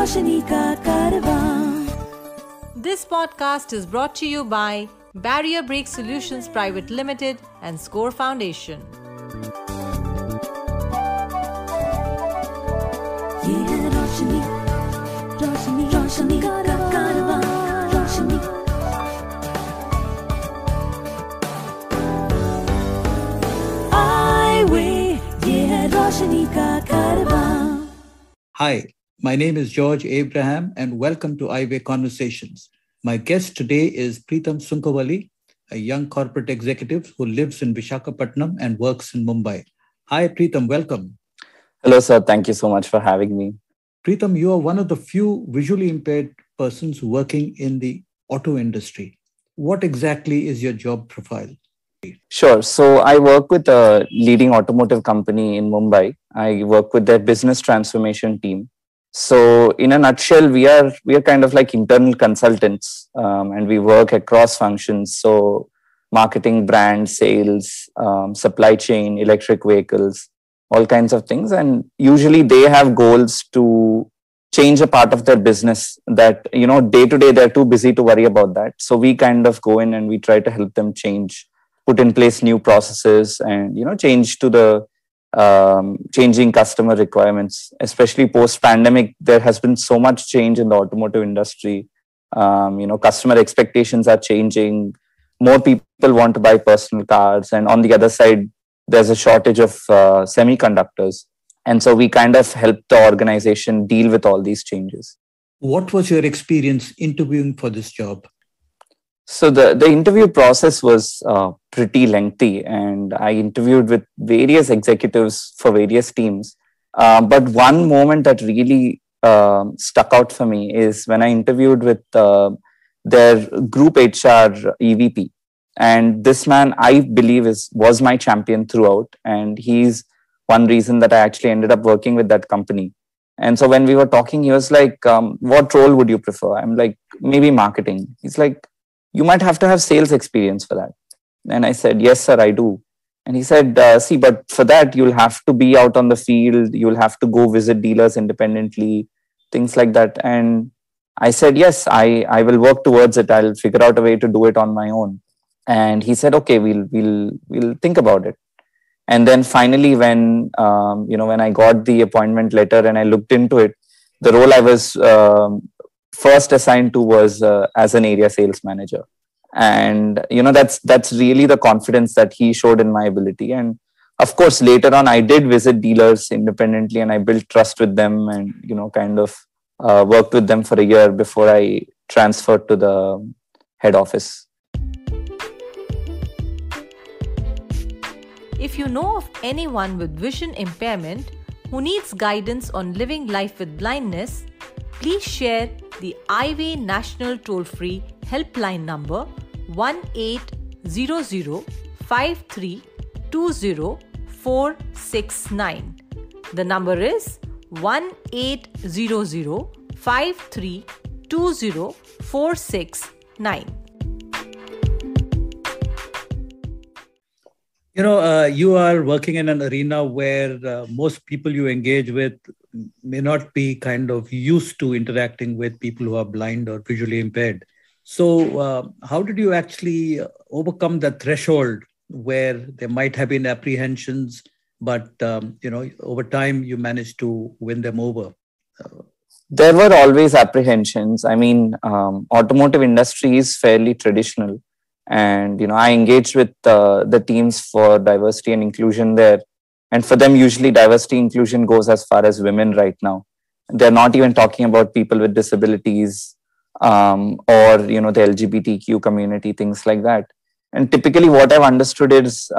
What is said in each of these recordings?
रोशनी का कारवां। This podcast is brought to you by Barrier Break Solutions Private Limited and Score Foundation. ये है रोशनी, रोशनी, रोशनी का कारवां, रोशनी। Eyeway, ये है रोशनी का कारवां। Hi, my name is George Abraham and welcome to Eyeway Conversations. My guest today is Preetham Sunkavalli, a young corporate executive who lives in Visakhapatnam and works in Mumbai. Hi, Preetham, welcome. Hello, sir. Thank you so much for having me. Preetham, you are one of the few visually impaired persons working in the auto industry. What exactly is your job profile? Sure. So I work with a leading automotive company in Mumbai. I work with their business transformation team. So in a nutshell, we are kind of like internal consultants, and we work across functions. So marketing, brand, sales, supply chain, electric vehicles, all kinds of things. And usually they have goals to change a part of their business that, day to day, they're too busy to worry about that. So we kind of go in and we try to help them change, put in place new processes and, change to the changing customer requirements. Especially post-pandemic, there has been so much change in the automotive industry. Customer expectations are changing. More people want to buy personal cars. And on the other side, there's a shortage of semiconductors. And so we kind of help the organization deal with all these changes. What was your experience interviewing for this job? So the interview process was pretty lengthy, and I interviewed with various executives for various teams. But one moment that really stuck out for me is when I interviewed with their group HR EVP. And this man, I believe, was my champion throughout. And he's one reason that I actually ended up working with that company. And so when we were talking, he was like, what role would you prefer? I'm like, maybe marketing. He's like, you might have to have sales experience for that. And I said, yes, sir, I do. And he said, see, but for that, you'll have to be out on the field. You'll have to go visit dealers independently, things like that. And I said, yes, I will work towards it. I'll figure out a way to do it on my own. And he said, okay, we'll think about it. And then finally, when I got the appointment letter and I looked into it, the role I was first assigned to was as an area sales manager. And, that's really the confidence that he showed in my ability. And of course, later on, I did visit dealers independently and I built trust with them and, kind of worked with them for a year before I transferred to the head office. If you know of anyone with vision impairment who needs guidance on living life with blindness, please share the Eyeway National Toll-Free Helpline number 1-800-5320-469. The number is 1-800-5320-469. You are working in an arena where most people you engage with may not be kind of used to interacting with people who are blind or visually impaired. So how did you actually overcome the threshold where there might have been apprehensions, but, over time you managed to win them over? There were always apprehensions. I mean, automotive industry is fairly traditional. And, I engaged with the teams for diversity and inclusion there. And for them, usually diversity inclusion goes as far as women right now. They're not even talking about people with disabilities or, the LGBTQ community, things like that. And typically what I've understood is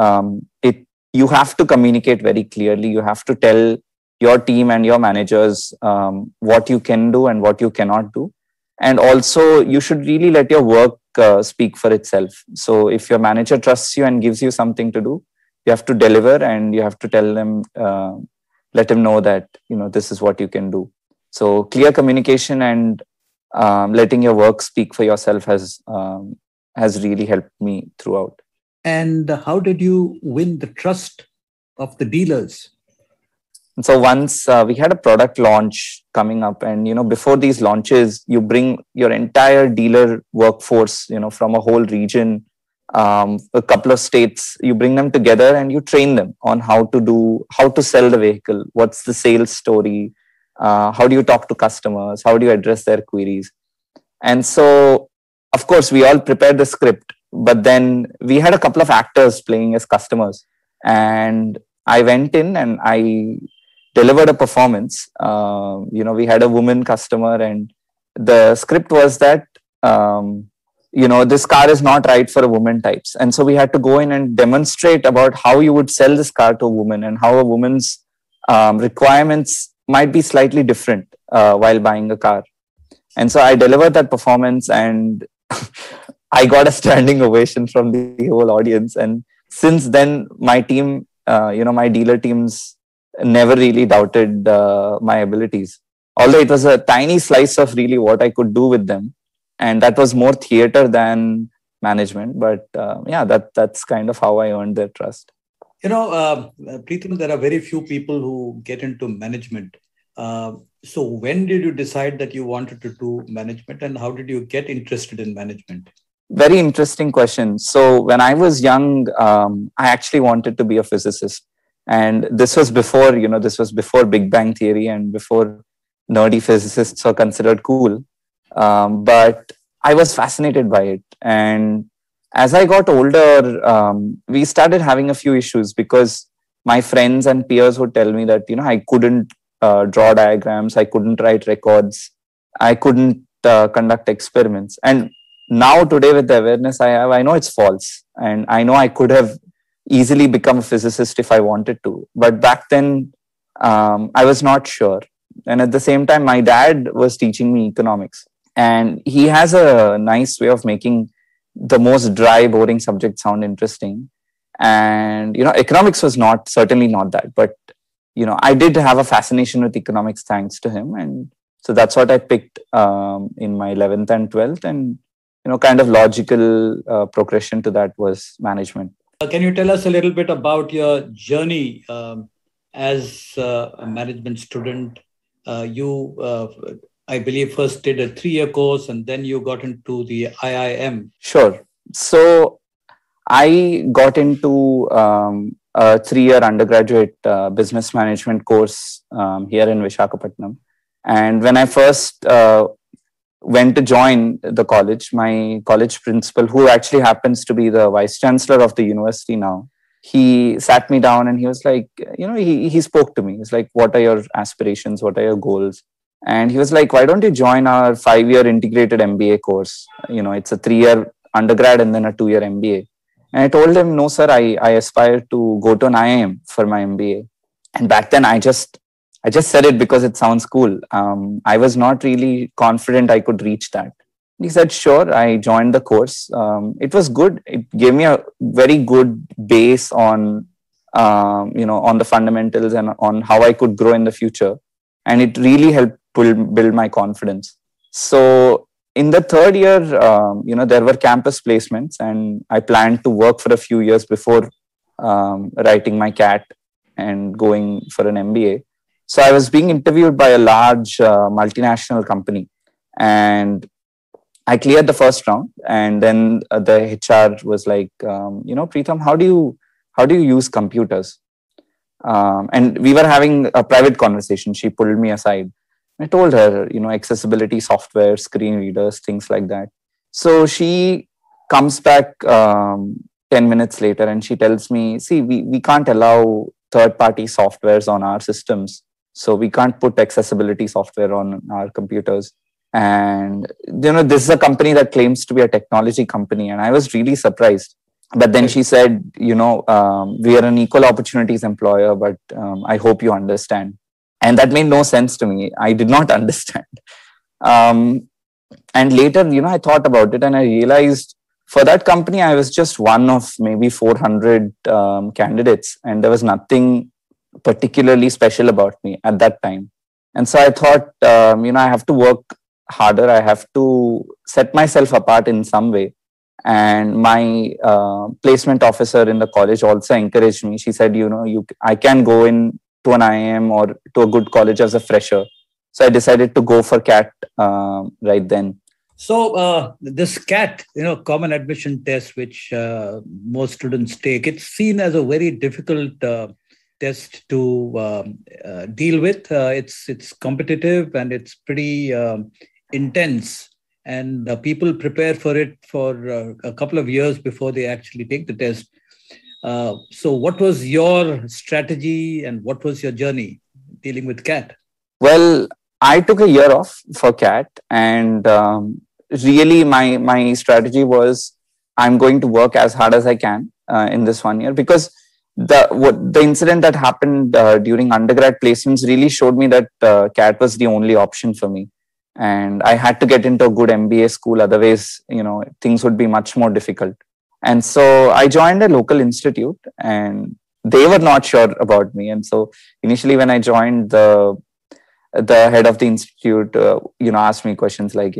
you have to communicate very clearly. You have to tell your team and your managers what you can do and what you cannot do. And also, you should really let your work speak for itself. So if your manager trusts you and gives you something to do, you have to deliver and you have to tell them, let them know that, this is what you can do. So clear communication and letting your work speak for yourself has really helped me throughout. And how did you win the trust of the dealers? And so once we had a product launch coming up, and before these launches, you bring your entire dealer workforce, from a whole region, a couple of states, you bring them together and you train them on how to sell the vehicle, what's the sales story, how do you talk to customers, how do you address their queries. And so, of course, we all prepared the script, but then we had a couple of actors playing as customers, and I went in and I delivered a performance. We had a woman customer, and the script was that, this car is not right for a woman types. And so we had to go in and demonstrate about how you would sell this car to a woman and how a woman's requirements might be slightly different while buying a car. And so I delivered that performance, and I got a standing ovation from the whole audience. And since then, my team, my dealer teams never really doubted my abilities. Although it was a tiny slice of really what I could do with them. And that was more theater than management. But that's kind of how I earned their trust. Preetham, there are very few people who get into management. So when did you decide that you wanted to do management, and how did you get interested in management? Very interesting question. So when I was young, I actually wanted to be a physicist. And this was before Big Bang Theory and before nerdy physicists are considered cool. But I was fascinated by it. And as I got older, we started having a few issues because my friends and peers would tell me that, I couldn't draw diagrams, I couldn't write records, I couldn't conduct experiments. And now today, with the awareness I have, I know it's false. And I know I could have easily become a physicist if I wanted to. But back then, I was not sure. And at the same time, my dad was teaching me economics. And he has a nice way of making the most dry, boring subject sound interesting. And, economics was certainly not that. But, I did have a fascination with economics thanks to him. And so that's what I picked in my 11th and 12th. And, kind of logical progression to that was management. Can you tell us a little bit about your journey as a management student? You, I believe, first did a 3-year course and then you got into the IIM. Sure. So I got into a 3-year undergraduate business management course here in Visakhapatnam. And when I first went to join the college, my college principal, who actually happens to be the vice chancellor of the university now, he sat me down and he was like, he spoke to me. He's like, what are your aspirations? What are your goals? And he was like, why don't you join our 5-year integrated MBA course? It's a 3-year undergrad and then a 2-year MBA. And I told him, no, sir, I aspire to go to an IIM for my MBA. And back then I just said it because it sounds cool. I was not really confident I could reach that. He said, sure. I joined the course. It was good. It gave me a very good base on, on the fundamentals and on how I could grow in the future. And it really helped build my confidence. So in the 3rd year, there were campus placements, and I planned to work for a few years before writing my CAT and going for an MBA. So I was being interviewed by a large multinational company, and I cleared the first round. And then the HR was like, Preetham, how do you use computers? And we were having a private conversation. She pulled me aside. I told her, accessibility software, screen readers, things like that. So she comes back 10 minutes later and she tells me, see, we can't allow third-party softwares on our systems. So we can't put accessibility software on our computers. And, this is a company that claims to be a technology company. And I was really surprised. But then she said, we are an equal opportunities employer, but I hope you understand. And that made no sense to me. I did not understand. And later, I thought about it and I realized for that company, I was just one of maybe 400 candidates. And there was nothing particularly special about me at that time. And so I thought, I have to work harder. I have to set myself apart in some way. And my placement officer in the college also encouraged me. She said, I can go in to an IIM or to a good college as a fresher. So I decided to go for CAT right then. So this CAT, common admission test, which most students take, it's seen as a very difficult test to deal with. It's competitive and it's pretty intense, and people prepare for it for a couple of years before they actually take the test. So what was your strategy and what was your journey dealing with CAT? Well, I took a year off for CAT, and really my strategy was I'm going to work as hard as I can in this 1 year, because the incident that happened during undergrad placements really showed me that CAT was the only option for me, and I had to get into a good MBA school. Otherwise, things would be much more difficult. And so I joined a local institute, and they were not sure about me. And so initially, when I joined, the head of the institute, asked me questions like,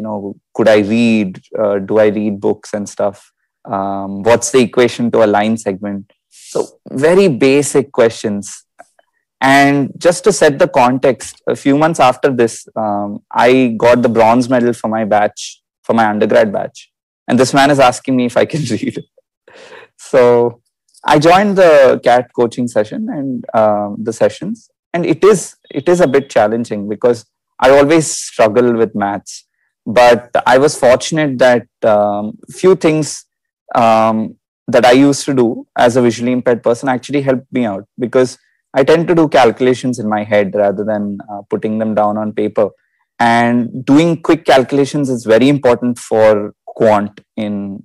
could I read? Do I read books and stuff? What's the equation to a line segment? So very basic questions. And just to set the context, a few months after this, I got the bronze medal for my batch, for my undergrad batch. And this man is asking me if I can read. So I joined the CAT coaching session and the sessions. And it is a bit challenging because I always struggle with maths. But I was fortunate that few things that I used to do as a visually impaired person actually helped me out, because I tend to do calculations in my head rather than putting them down on paper. And doing quick calculations is very important for quant in,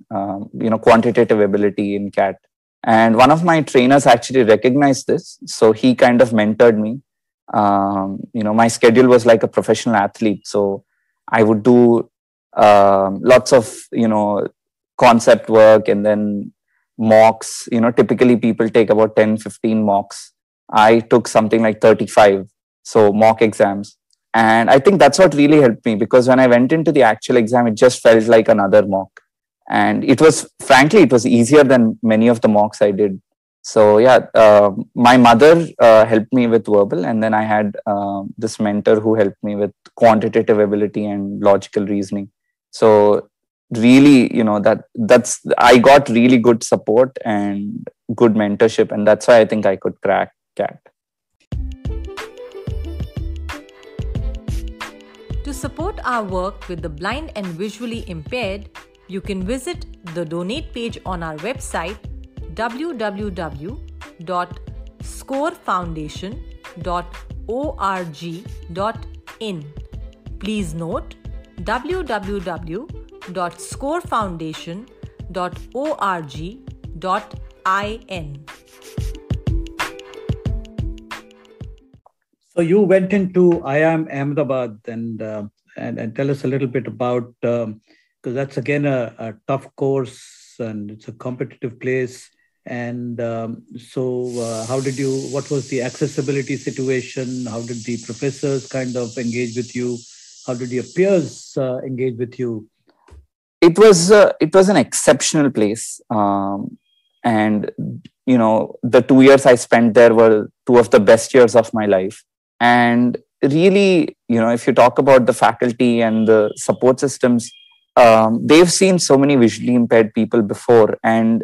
quantitative ability in CAT. And one of my trainers actually recognized this. So he kind of mentored me. My schedule was like a professional athlete. So I would do lots of, concept work and then mocks. Typically people take about 10, 15 mocks. I took something like 35. So mock exams. And I think that's what really helped me, because when I went into the actual exam, it just felt like another mock. And it was easier than many of the mocks I did. So yeah, my mother helped me with verbal, and then I had this mentor who helped me with quantitative ability and logical reasoning. So really, I got really good support and good mentorship, and that's why I think I could crack CAT. To support our work with the blind and visually impaired, you can visit the donate page on our website www.scorefoundation.org.in. Please note www.scorefoundation.org.in. So you went into IIM Ahmedabad and tell us a little bit about, because that's again a tough course and it's a competitive place. And what was the accessibility situation? How did the professors kind of engage with you? How did your peers engage with you? It was an exceptional place. And, the 2 years I spent there were two of the best years of my life. And really, if you talk about the faculty and the support systems, they've seen so many visually impaired people before, and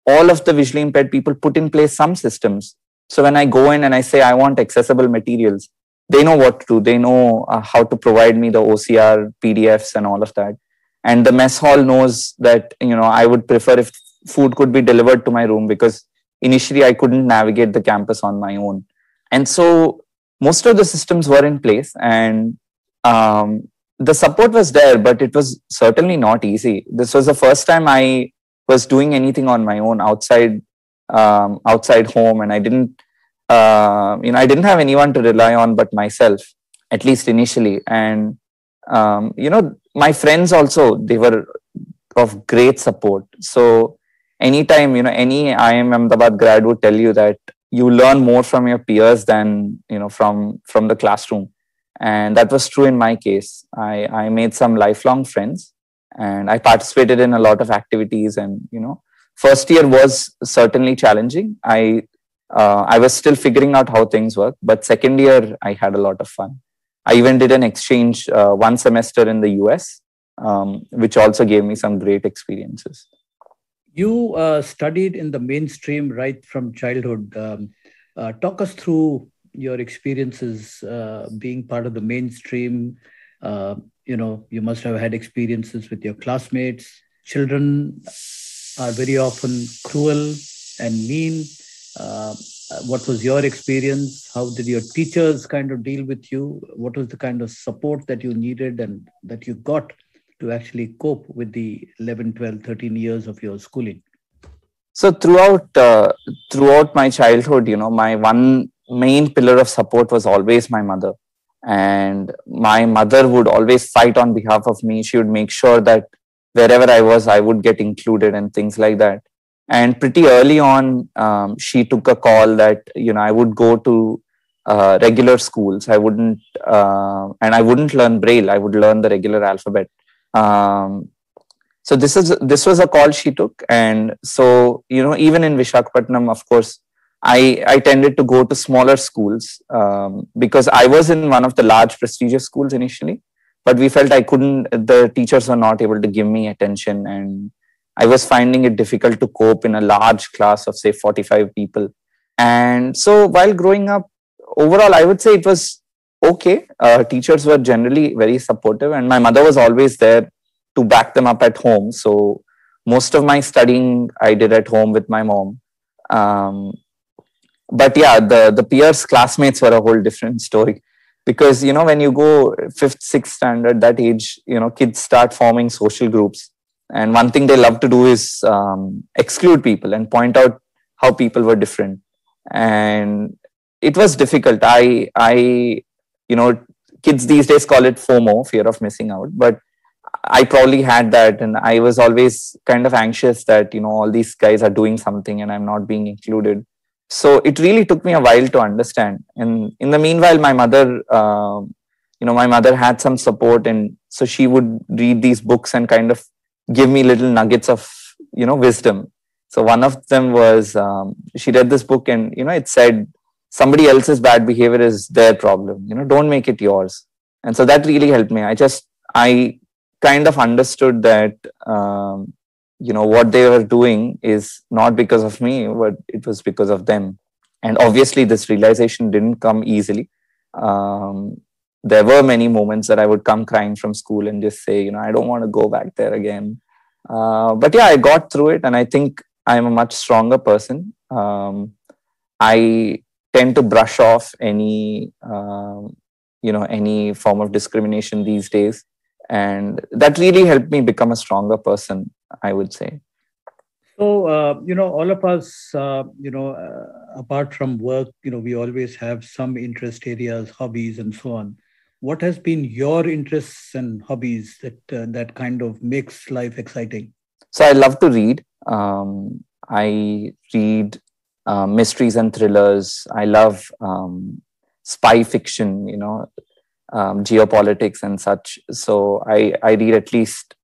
all of the visually impaired people put in place some systems. So when I go in and I say I want accessible materials, they know what to do. They know how to provide me the OCR, PDFs and all of that. And the mess hall knows that, I would prefer if food could be delivered to my room, because initially I couldn't navigate the campus on my own. And so most of the systems were in place, and the support was there, but it was certainly not easy. This was the first time I was doing anything on my own outside home, and I didn't have anyone to rely on but myself, at least initially. And my friends also, they were of great support. So anytime, any IIM Ahmedabad grad would tell you that you learn more from your peers than, from the classroom. And that was true in my case. I made some lifelong friends, and I participated in a lot of activities. And, first year was certainly challenging. I I was still figuring out how things work, but second year I had a lot of fun. I even did an exchange one semester in the US, which also gave me some great experiences. You studied in the mainstream right from childhood. Talk us through your experiences being part of the mainstream. You must have had experiences with your classmates. Children are very often cruel and mean. Uh, what was your experience? How did your teachers kind of deal with you? What was the kind of support that you needed and that you got to actually cope with the 11, 12, 13 years of your schooling? So throughout my childhood, my one main pillar of support was always my mother. And my mother would always fight on behalf of me. She would make sure that wherever I was, I would get included and things like that. And pretty early on, she took a call that, I would go to regular schools. I wouldn't learn Braille. I would learn the regular alphabet. So this was a call she took. And so, even in Visakhapatnam, of course, I tended to go to smaller schools because I was in one of the large prestigious schools initially, but we felt the teachers were not able to give me attention, and I was finding it difficult to cope in a large class of say 45 people. And so while growing up, overall, I would say it was okay. Teachers were generally very supportive, and my mother was always there to back them up at home. So most of my studying I did at home with my mom. But yeah, the peers, classmates were a whole different story, because when you go 5th, 6th standard, that age, kids start forming social groups, and one thing they love to do is exclude people and point out how people were different. And it was difficult. Kids these days call it FOMO, fear of missing out, but I probably had that, and I was always kind of anxious that all these guys are doing something and I'm not being included. So it really took me a while to understand. And in the meanwhile, my mother had some support, and so she would read these books and kind of give me little nuggets of wisdom. So one of them was she read this book, and it said somebody else's bad behavior is their problem. Don't make it yours. And so that really helped me. I kind of understood that what they were doing is not because of me, but it was because of them. And obviously this realization didn't come easily. There were many moments that I would come crying from school and just say, I don't want to go back there again. But yeah, I got through it, and I think I'm a much stronger person. I tend to brush off any form of discrimination these days. And that really helped me become a stronger person, I would say. So, all of us, apart from work, we always have some interest areas, hobbies, and so on. What has been your interests and hobbies that kind of makes life exciting? So I love to read. I read mysteries and thrillers. I love spy fiction, geopolitics and such. So I read at least,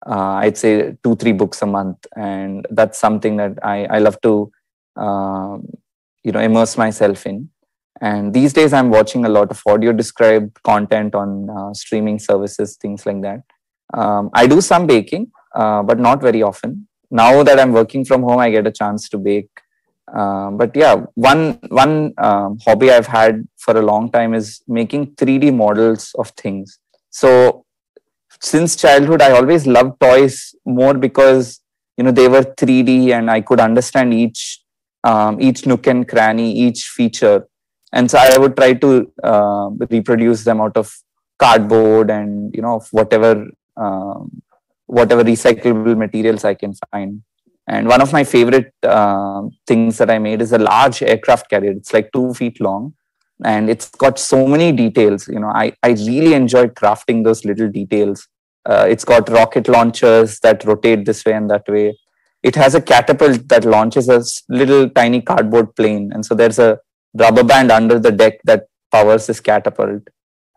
I'd say 2-3 books a month. And that's something that I love to, immerse myself in. And these days I'm watching a lot of audio described content on streaming services, things like that. I do some baking, but not very often. Now that I'm working from home, I get a chance to bake. But yeah, one hobby I've had for a long time is making 3D models of things. So since childhood, I always loved toys more because, they were 3D and I could understand each nook and cranny, each feature. And so I would try to reproduce them out of cardboard and, whatever recyclable materials I can find. And one of my favorite things that I made is a large aircraft carrier. It's like 2 feet long, and it's got so many details. I really enjoyed crafting those little details. It's got rocket launchers that rotate this way and that way. It has a catapult that launches a little tiny cardboard plane. And so there's a rubber band under the deck that powers this catapult.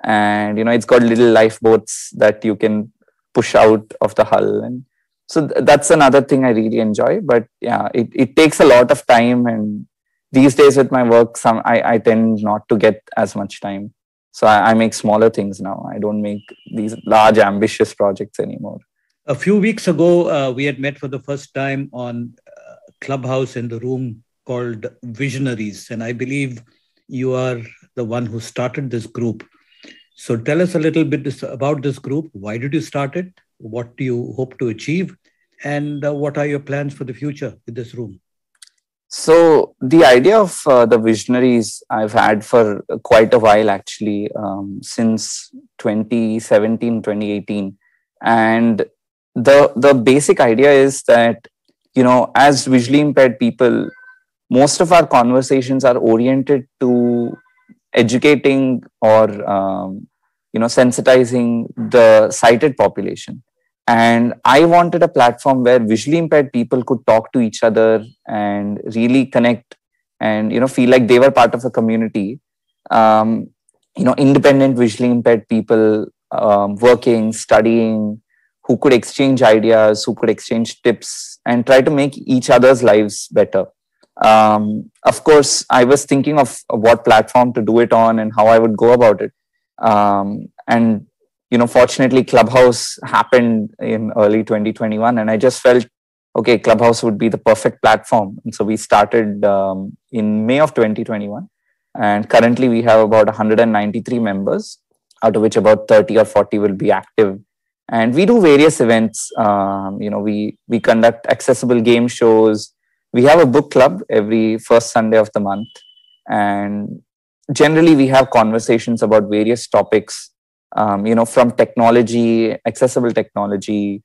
And, it's got little lifeboats that you can push out of the hull. And so that's another thing I really enjoy. But yeah, it takes a lot of time and, these days with my work, I tend not to get as much time. So I make smaller things now. I don't make these large, ambitious projects anymore. A few weeks ago, we had met for the first time on Clubhouse in the room called Visionaries. And I believe you are the one who started this group. So tell us a little bit about this group. Why did you start it? What do you hope to achieve? And what are your plans for the future with this room? So the idea of the Visionaries I've had for quite a while, actually, since 2017, 2018. And the basic idea is that, as visually impaired people, most of our conversations are oriented to educating or, sensitizing the sighted population. And I wanted a platform where visually impaired people could talk to each other and really connect and, feel like they were part of a community. Independent visually impaired people working, studying, who could exchange ideas, who could exchange tips and try to make each other's lives better. Of course, I was thinking of what platform to do it on and how I would go about it. Fortunately, Clubhouse happened in early 2021, and I just felt, okay, Clubhouse would be the perfect platform. And so we started in May of 2021, and currently we have about 193 members, out of which about 30 or 40 will be active. And we do various events. We conduct accessible game shows. We have a book club every first Sunday of the month. And generally, we have conversations about various topics, from technology, accessible technology,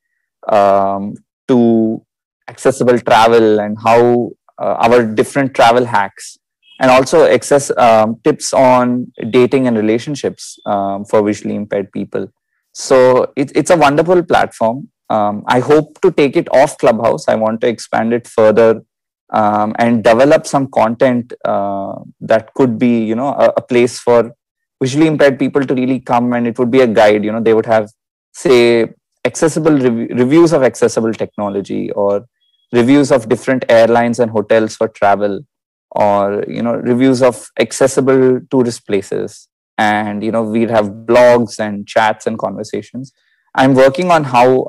to accessible travel and how our different travel hacks, and also tips on dating and relationships for visually impaired people. So it's a wonderful platform. I hope to take it off Clubhouse. I want to expand it further and develop some content that could be, a place for visually impaired people to really come, and it would be a guide. They would have, say, accessible reviews of accessible technology, or reviews of different airlines and hotels for travel, or reviews of accessible tourist places. And we'd have blogs and chats and conversations. I'm working on how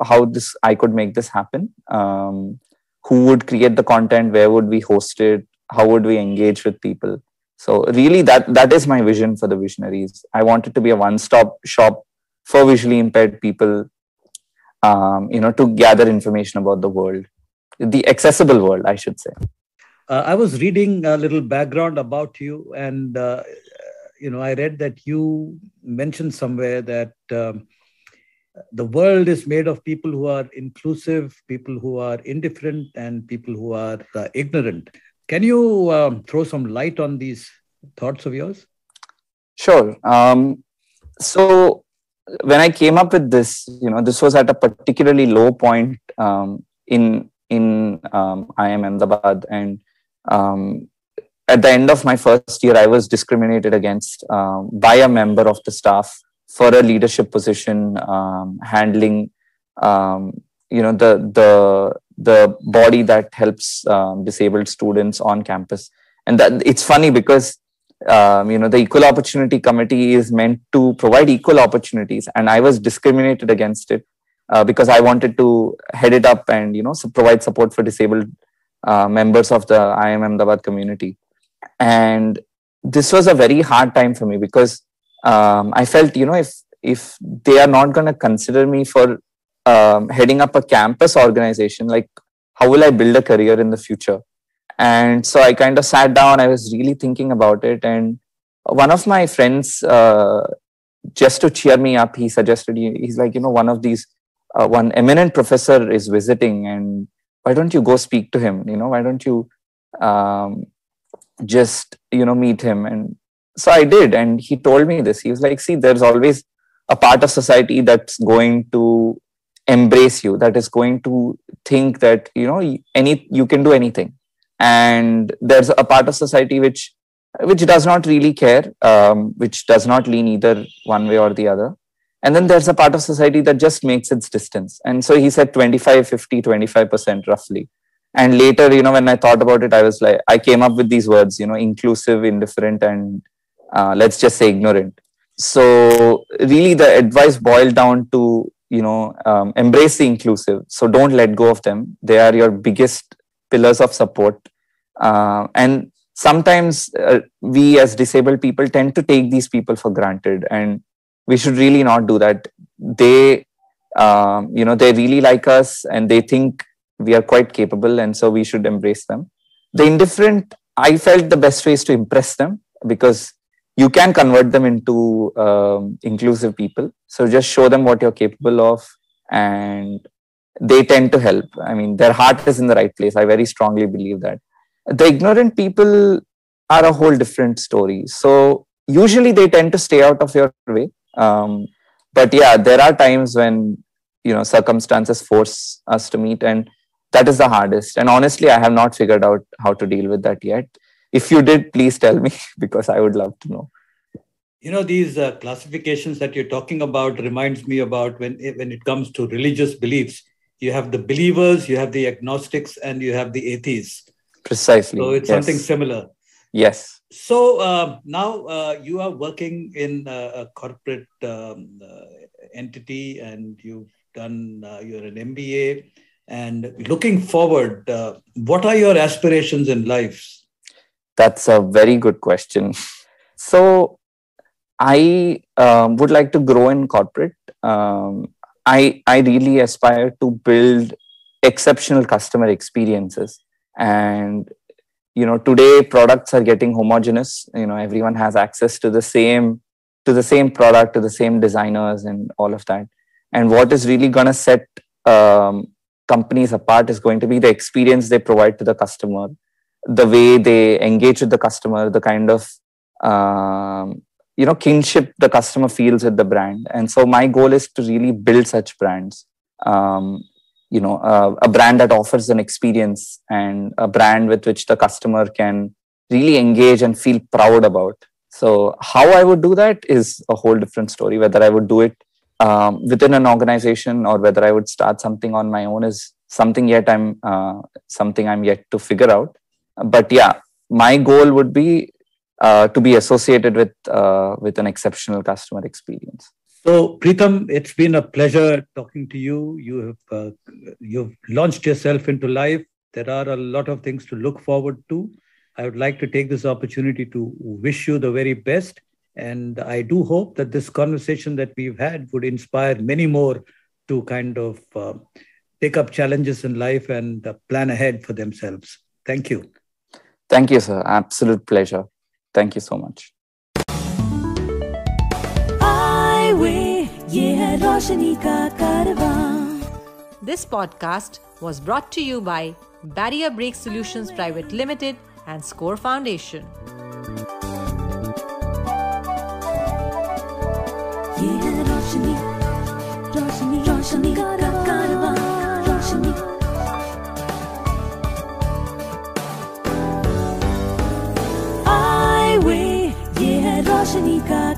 I could make this happen. Who would create the content? Where would we host it? How would we engage with people? So really, that is my vision for the Visionaries. I want it to be a one-stop shop for visually impaired people, to gather information about the world, the accessible world, I should say. I was reading a little background about you, and I read that you mentioned somewhere that the world is made of people who are inclusive, people who are indifferent, and people who are ignorant. Can you throw some light on these thoughts of yours? Sure. So when I came up with this, this was at a particularly low point in IIM Ahmedabad, and at the end of my first year, I was discriminated against by a member of the staff for a leadership position, handling, the body that helps disabled students on campus. And that it's funny because, the Equal Opportunity Committee is meant to provide equal opportunities. And I was discriminated against it because I wanted to head it up and, provide support for disabled members of the IIM Ahmedabad community. And this was a very hard time for me because I felt, if they are not going to consider me for heading up a campus organization, like how will I build a career in the future? And so I kind of sat down, I was really thinking about it. And one of my friends, just to cheer me up, he suggested, he's like, one eminent professor is visiting, and why don't you go speak to him? Why don't you just, meet him? And so I did. And he told me this. He was like, see, there's always a part of society that's going to embrace you, that is going to think that, you can do anything. And there's a part of society which does not really care, which does not lean either one way or the other. And then there's a part of society that just makes its distance. And so he said 25%, 50%, 25% roughly. And later, when I thought about it, I came up with these words, inclusive, indifferent, and let's just say ignorant. So really the advice boiled down to, embrace the inclusive. So don't let go of them. They are your biggest pillars of support. And sometimes we as disabled people tend to take these people for granted, and we should really not do that. They, they really like us and they think we are quite capable, and so we should embrace them. The indifferent, I felt the best way is to impress them, because you can convert them into inclusive people. So just show them what you're capable of, and they tend to help. I mean, their heart is in the right place. I very strongly believe that. The ignorant people are a whole different story. So usually they tend to stay out of your way. But yeah, there are times when, circumstances force us to meet, and that is the hardest. And honestly, I have not figured out how to deal with that yet. If you did, please tell me, because I would love to know. These classifications that you're talking about reminds me about when it comes to religious beliefs. You have the believers, you have the agnostics, and you have the atheists. Precisely. So it's something similar. Yes. So now you are working in a corporate entity, and you've done, you're an MBA. And looking forward, what are your aspirations in life? That's a very good question. So I would like to grow in corporate. I really aspire to build exceptional customer experiences. And, today products are getting homogeneous. Everyone has access to the same product, to the same designers and all of that. And what is really going to set companies apart is going to be the experience they provide to the customer, the way they engage with the customer, the kind of kinship the customer feels with the brand. And so my goal is to really build such brands, a brand that offers an experience, and a brand with which the customer can really engage and feel proud about. So how I would do that is a whole different story. Whether I would do it within an organization or whether I would start something on my own is something I'm yet to figure out. But yeah, my goal would be to be associated with an exceptional customer experience. So Preetham, it's been a pleasure talking to you. You've launched yourself into life. There are a lot of things to look forward to. I would like to take this opportunity to wish you the very best. And I do hope that this conversation that we've had would inspire many more to kind of take up challenges in life and plan ahead for themselves. Thank you. Thank you, sir. Absolute pleasure. Thank you so much. This podcast was brought to you by Barrier Break Solutions Private Limited and Score Foundation. Eyeway, ये है रोशनी का